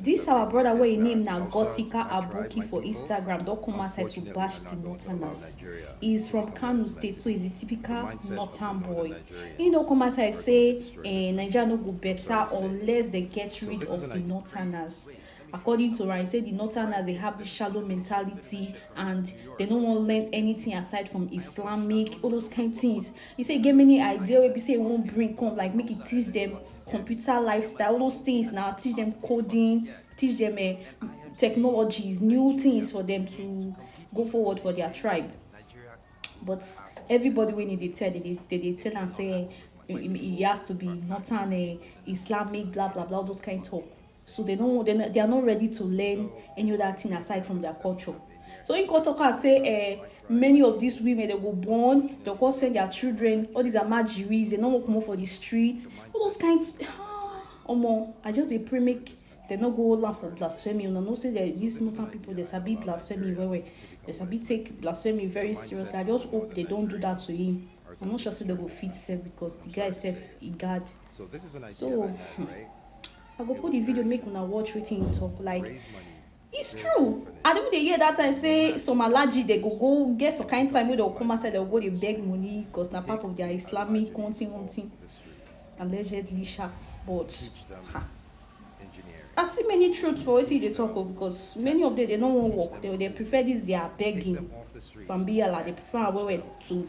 This our brother where he named now Gotika Abuki for Instagram. Don't come outside to bash the Northerners. He's from Kano State, so he's a typical Northern boy. He don't come outside say Nigeria no go better unless they get rid of the Northerners. According to Ryan, he said the Northerners they have this shallow mentality and they don't want to learn anything aside from Islamic, all those kind of things. He said get many idea where say won't bring come like make it teach them computer lifestyle, all those things now, teach them coding, teach them technologies, new things for them to go forward for their tribe. But everybody when they tell and say he has to be not an Islamic, blah blah blah, those kind of talk. So they are not ready to learn any other thing aside from their culture. So in Kotoka say many of these women they were born, they'll go send their children, all these are magiries, they don't walk more for the streets, all those kinds. I just they pray make they not go land for blasphemy. You know, say that these northern people they sabi blasphemy where they sabi take blasphemy very seriously. I just hope they don't do that to him. I'm not sure they will fit self because the guy self he God. So I go put the video make una watch wetin he talk like. It's true. I don't they hear that time say some allergy they go get some kind of time where they'll come outside they'll go they beg money because na part of their Islamic one thing allegedly sha. But I see many truths for what they talk of because many of them they don't want work. They prefer this they are begging from BLA. They prefer away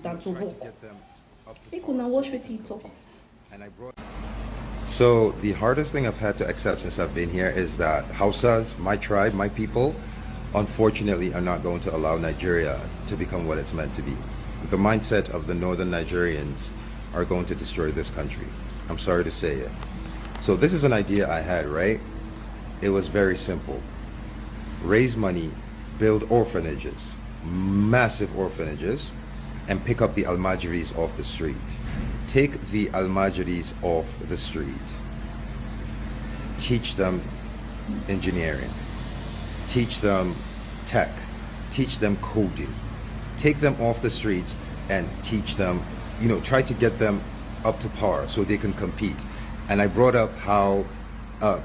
than to work. They could not watch what he talk. So the hardest thing I've had to accept since I've been here is that Hausas, my tribe, my people, unfortunately are not going to allow Nigeria to become what it's meant to be. The mindset of the northern Nigerians are going to destroy this country. I'm sorry to say it. So this is an idea I had, right? It was very simple. Raise money, build orphanages, massive orphanages, and pick up the Almajiris off the street. Take the Almajiris off the street. Teach them engineering. Teach them tech. Teach them coding. Take them off the streets and teach them, try to get them up to par so they can compete. And I brought up how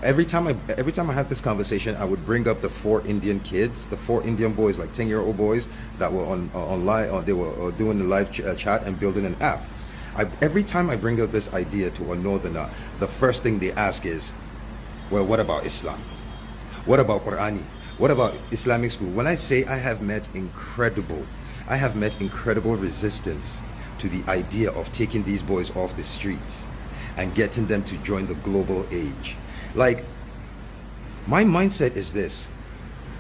every time I had this conversation, I would bring up the 4 Indian kids, the 4 Indian boys, like 10-year-old boys that were online, they were doing the live chat and building an app. Every time I bring up this idea to a northerner, the first thing they ask is, well, what about Islam? What about Qur'ani? What about Islamic school? When I say I have met incredible resistance to the idea of taking these boys off the streets and getting them to join the global age. Like, my mindset is this.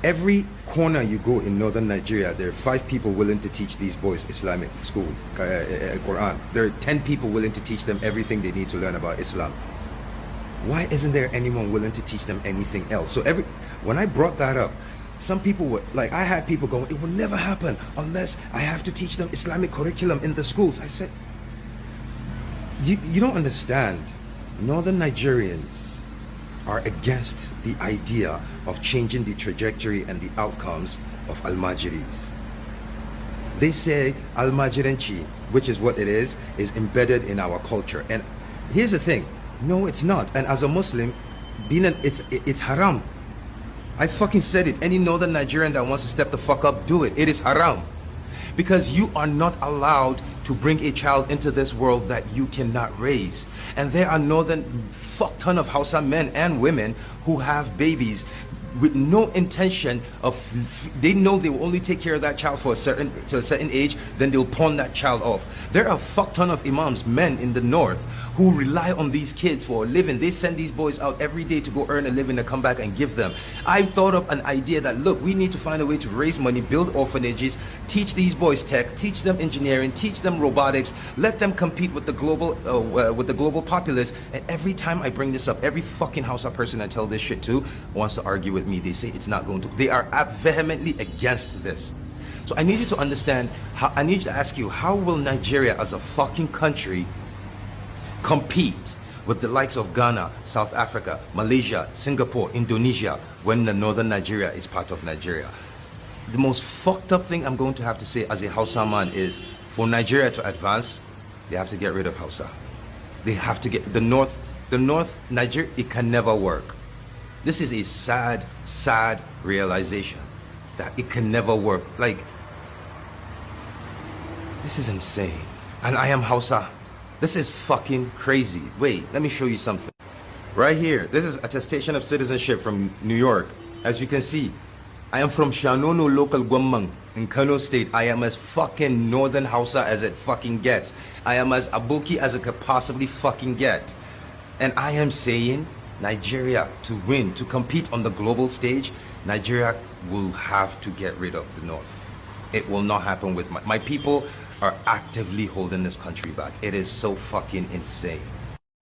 Every corner you go in northern Nigeria, there are 5 people willing to teach these boys Islamic school, Quran. There are 10 people willing to teach them everything they need to learn about Islam. Why isn't there anyone willing to teach them anything else? So when I brought that up, some people were like, I had people going, it will never happen unless I have to teach them Islamic curriculum in the schools. I said, you don't understand. Northern Nigerians are against the idea of changing the trajectory and the outcomes of Almajiris. They say Almajiranchi, which is what it is embedded in our culture. And here's the thing, no, it's not. And as a Muslim, it's haram. I fucking said it. Any northern Nigerian that wants to step the fuck up, do it. It is haram. Because you are not allowed to bring a child into this world that you cannot raise. And there are fuck ton of Hausa men and women who have babies with no intention of, they know they will only take care of that child to a certain age, then they'll pawn that child off. There are a fuck ton of imams, men in the north, who rely on these kids for a living. They send these boys out every day to go earn a living to come back and give them. I thought up an idea that, look, we need to find a way to raise money, build orphanages, teach these boys tech, teach them engineering, teach them robotics, let them compete with the global populace. And every time I bring this up, every fucking Hausa person I tell this shit to wants to argue with me. They say it's not going to. They are vehemently against this. So I need you to understand, I need to ask you, how will Nigeria as a fucking country compete with the likes of Ghana, South Africa, Malaysia, Singapore, Indonesia, when the northern Nigeria is part of Nigeria? The most fucked up thing I'm going to have to say as a Hausa man is, for Nigeria to advance, they have to get rid of Hausa. They have to get the north Nigeria, it can never work. This is a sad, sad realization that it can never work. Like, this is insane. And I am Hausa. This is fucking crazy. Wait, let me show you something. Right here, this is attestation of citizenship from New York. As you can see, I am from Shanono local Gwamang in Kano state. I am as fucking northern Hausa as it fucking gets. I am as Aboki as it could possibly fucking get. And I am saying, Nigeria, to win, to compete on the global stage, Nigeria will have to get rid of the North. It will not happen with my people are actively holding this country back. It is so fucking insane.